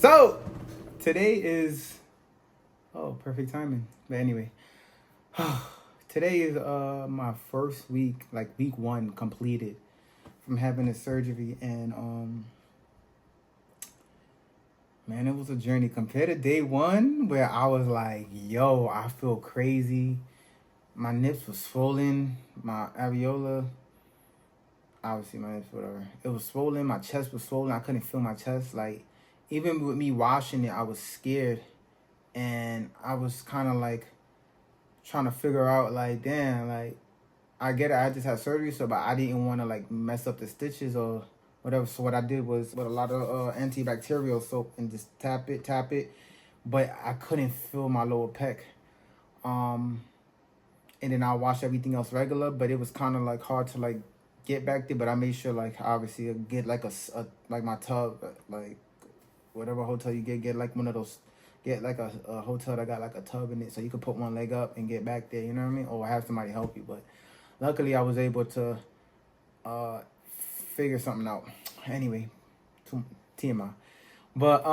So today is perfect timing. But anyway, today is my first week, like week one completed from having a surgery, and man, it was a journey compared to day one where I was like, yo, I feel crazy. My nips was swollen, my areola, obviously my nips, whatever. It was swollen, my chest was swollen. I couldn't feel my chest. Like even with me washing it, I was scared, and I was kind of like trying to figure out like, damn, like I get it, I just had surgery, so but I didn't want to like mess up the stitches or whatever. So what I did was with a lot of antibacterial soap and just tap it, but I couldn't feel my lower pec. Um, and then I wash everything else regular, but it was kind of like hard to like get back there. But I made sure like obviously get like a like my tub, like whatever hotel you get like one of those, get like a hotel that got like a tub in it, so you could put one leg up and get back there, you know what I mean, or have somebody help you. But luckily I was able to uh figure something out. Anyway, TMI. But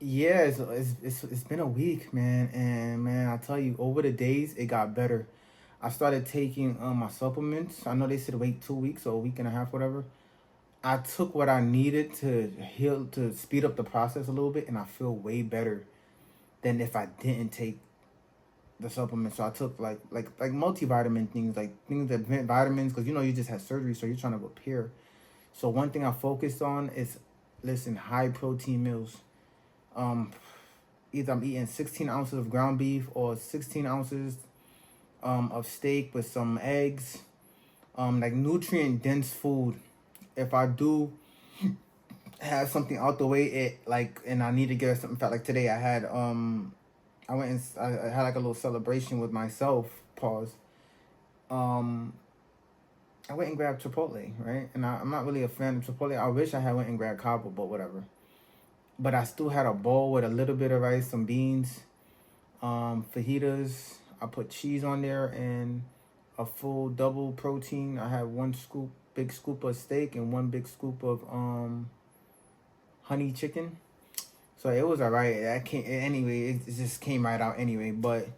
yeah, it's been a week, man, and man, I tell you, over the days it got better. I started taking my supplements. I know they said wait 2 weeks or a week and a half, whatever. I took what I needed to heal, to speed up the process a little bit, and I feel way better than if I didn't take the supplements. So I took like multivitamin things, like things that vitamins, because you know you just had surgery, so you're trying to repair. So one thing I focused on is, listen, high protein meals. Um, Either I'm eating 16 ounces of ground beef or 16 ounces of steak with some eggs, like nutrient dense food. If I do have something out the way, it like, and I need to get something fat. Like today, I went and I had like a little celebration with myself. Pause. Um, I went and grabbed Chipotle, right? And I'm not really a fan of Chipotle. I wish I had went and grabbed Cabo, but whatever. But I still had a bowl with a little bit of rice, some beans, fajitas. I put cheese on there and a full double protein. I had one big scoop of steak and one big scoop of honey chicken. So it was alright. I can't anyway. It just came right out anyway. But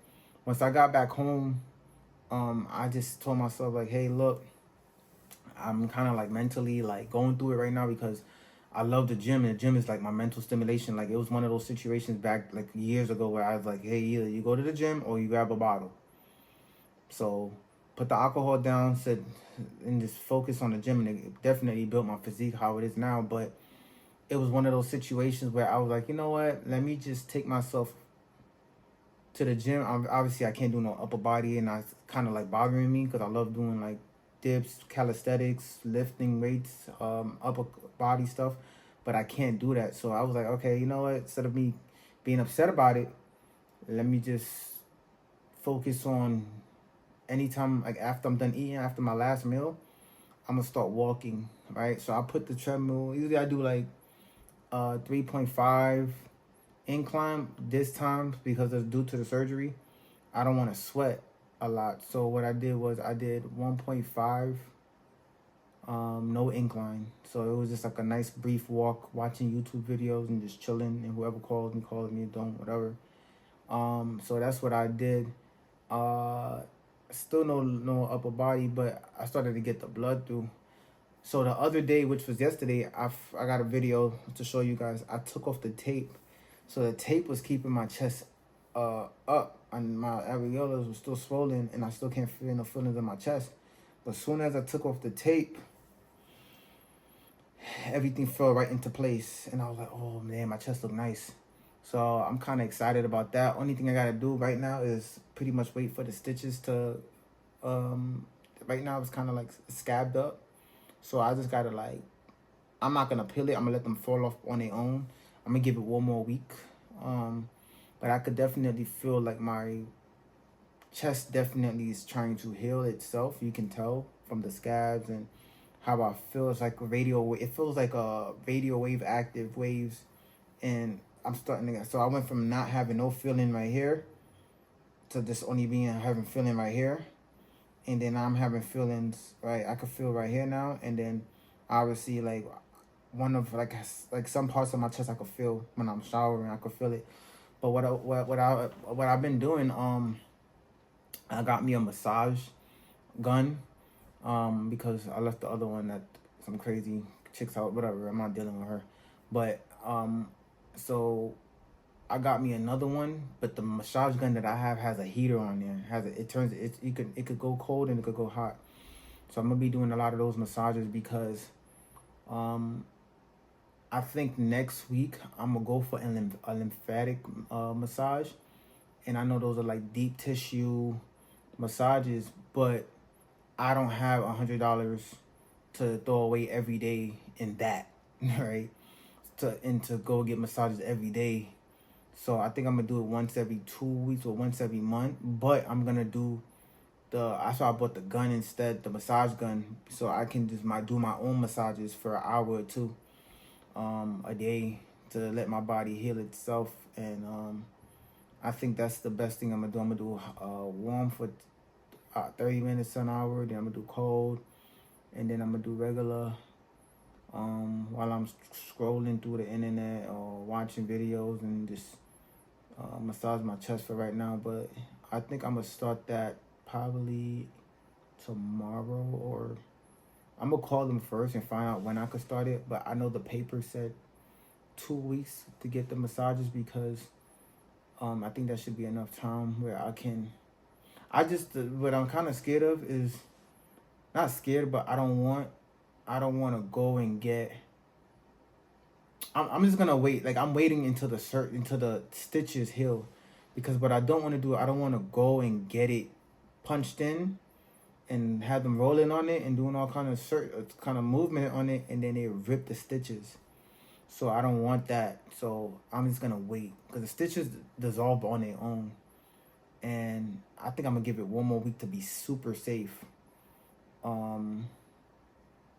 once I got back home, I just told myself like, hey, look, I'm kind of like mentally like going through it right now because I love the gym, and the gym is like my mental stimulation. Like it was one of those situations back like years ago where I was like, hey, either you go to the gym or you grab a bottle. So put the alcohol down, said, and just focus on the gym, and it definitely built my physique how it is now. But it was one of those situations where I was like, you know what? Let me just take myself to the gym. Obviously, I can't do no upper body, and it's kind of like bothering me because I love doing like dips, calisthenics, lifting weights, upper body stuff, but I can't do that. So I was like, okay, you know what? Instead of me being upset about it, let me just focus on anytime like after I'm done eating, after my last meal, I'm gonna start walking, right? So I put the treadmill. Usually I do like 3.5 incline. This time, because it's due to the surgery, I don't want to sweat a lot. So what I did was I did 1.5, no incline. So it was just like a nice brief walk, watching YouTube videos and just chilling, and whoever calls me, don't, whatever. So that's what I did. Still no upper body, but I started to get the blood through. So the other day, which was yesterday, I got a video to show you guys. I took off the tape. So the tape was keeping my chest up, and my areolas were still swollen, and I still can't feel no feelings in my chest. But as soon as I took off the tape, everything fell right into place, and I was like, oh man, my chest looked nice. So I'm kind of excited about that. Only thing I gotta do right now is pretty much wait for the stitches to right now it's kind of like scabbed up, so I just gotta like, I'm not gonna peel it, I'm gonna let them fall off on their own. I'm gonna give it one more week. But I could definitely feel like my chest definitely is trying to heal itself. You can tell from the scabs and how I feel. It's like it feels like a radio wave, active waves. And I'm starting to get, so I went from not having no feeling right here to just only having feeling right here. And then I'm having feelings, right? I could feel right here now. And then obviously like one of like some parts of my chest I could feel when I'm showering. I could feel it. But what I've been doing, I got me a massage gun, because I left the other one at some crazy chicks out, whatever. I'm not dealing with her, but so I got me another one. But the massage gun that I have has a heater on there. It could go cold and it could go hot. So I'm gonna be doing a lot of those massages because um I think next week I'm gonna go for a lymphatic massage, and I know those are like deep tissue massages, but I don't have $100 to throw away every day in that, right? To go get massages every day. So I think I'm gonna do it once every 2 weeks or once every month. But I'm gonna do so I bought the gun instead, the massage gun, so I can just do my own massages for an hour or two a day to let my body heal itself. And I think that's the best thing I'm gonna do. I'm gonna do warm for 30 minutes to an hour. Then I'm gonna do cold, and then I'm gonna do regular. While I'm scrolling through the internet or watching videos and just massage my chest for right now. But I think I'm gonna start that probably tomorrow, or I'm gonna call them first and find out when I could start it. But I know the paper said 2 weeks to get the massages because I think that should be enough time where I can. What I'm kind of scared of is not scared, but I don't want to go and get. I'm just gonna wait. Like I'm waiting until the stitches heal, because what I don't want to do, I don't want to go and get it punched in and have them rolling on it and doing all kind of movement on it, and then they rip the stitches. So I don't want that. So I'm just gonna wait because the stitches dissolve on their own, and I think I'm gonna give it one more week to be super safe.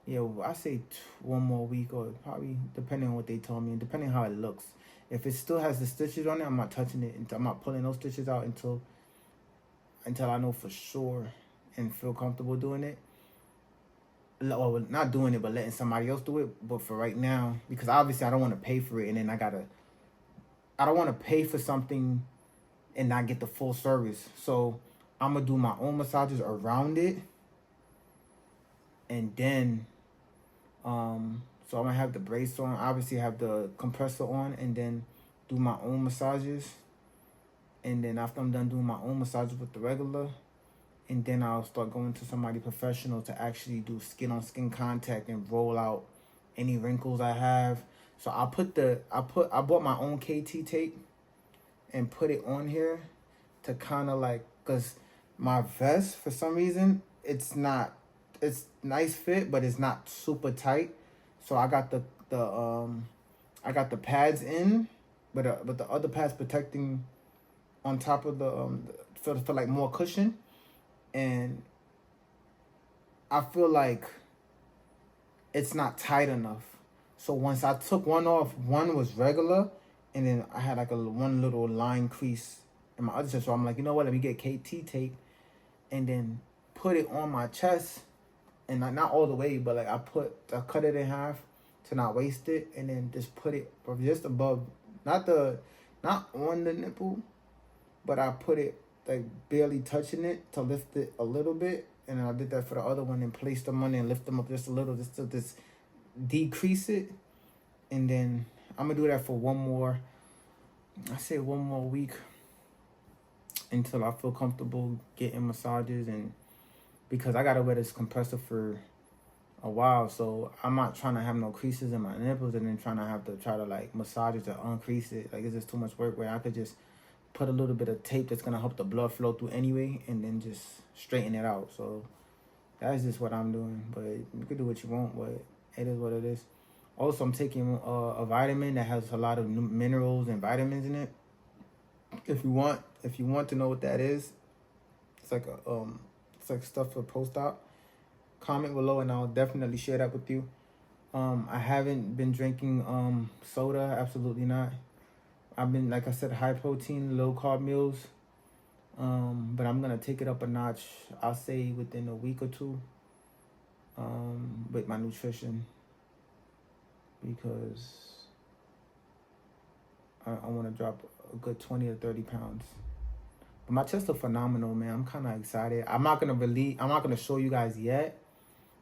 Yeah, I say one more week, or probably depending on what they told me and depending on how it looks. If it still has the stitches on it, I'm not touching it. I'm not pulling those stitches out until I know for sure and feel comfortable doing it. Well, not doing it, but letting somebody else do it. But for right now, because obviously I don't want to pay for it, and then I don't want to pay for something and not get the full service. So I'm gonna do my own massages around it, and then so I'm gonna have the brace on, obviously have the compressor on, and then do my own massages. And then after I'm done doing my own massages with the regular, and then I'll start going to somebody professional to actually do skin on skin contact and roll out any wrinkles I have. So I bought my own KT tape and put it on here to kind of like, cause my vest for some reason it's nice fit, but it's not super tight. So I got the pads in, but the other pads protecting on top of for like more cushion. And I feel like it's not tight enough. So once I took one off, one was regular, and then I had like one little line crease in my other chest. So I'm like, you know what? Let me get KT tape, and then put it on my chest, and not all the way, but like I cut it in half to not waste it, and then just put it just above, not on the nipple, but I put it like barely touching it to lift it a little bit. And then I did that for the other one and placed them on there and lift them up just a little, just to decrease it. And then I'm gonna do that for one more week until I feel comfortable getting massages. And because I gotta wear this compressor for a while, so I'm not trying to have no creases in my nipples and then try to like massage it to uncrease it. Like it's just too much work, where I could just put a little bit of tape that's gonna help the blood flow through anyway, and then just straighten it out. So that's just what I'm doing. But you can do what you want, but it is what it is. Also, I'm taking a vitamin that has a lot of minerals and vitamins in it. If you want to know what that is, it's like stuff for post-op. Comment below and I'll definitely share that with you. I haven't been drinking soda, absolutely not. I've been, like I said, high protein, low carb meals. But I'm gonna take it up a notch, I'll say within a week or two, with my nutrition. because I want to drop a good 20 or 30 pounds. But my chest are phenomenal, man. I'm kind of excited. I'm not gonna show you guys yet,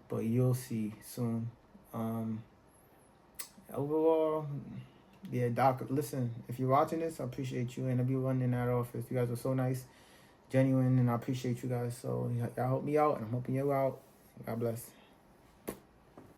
but you'll see soon. Overall, yeah, Doc, listen, if you're watching this, I appreciate you and everyone in that office. You guys are so nice, genuine, and I appreciate you guys. So y'all help me out, and I'm helping you out. God bless.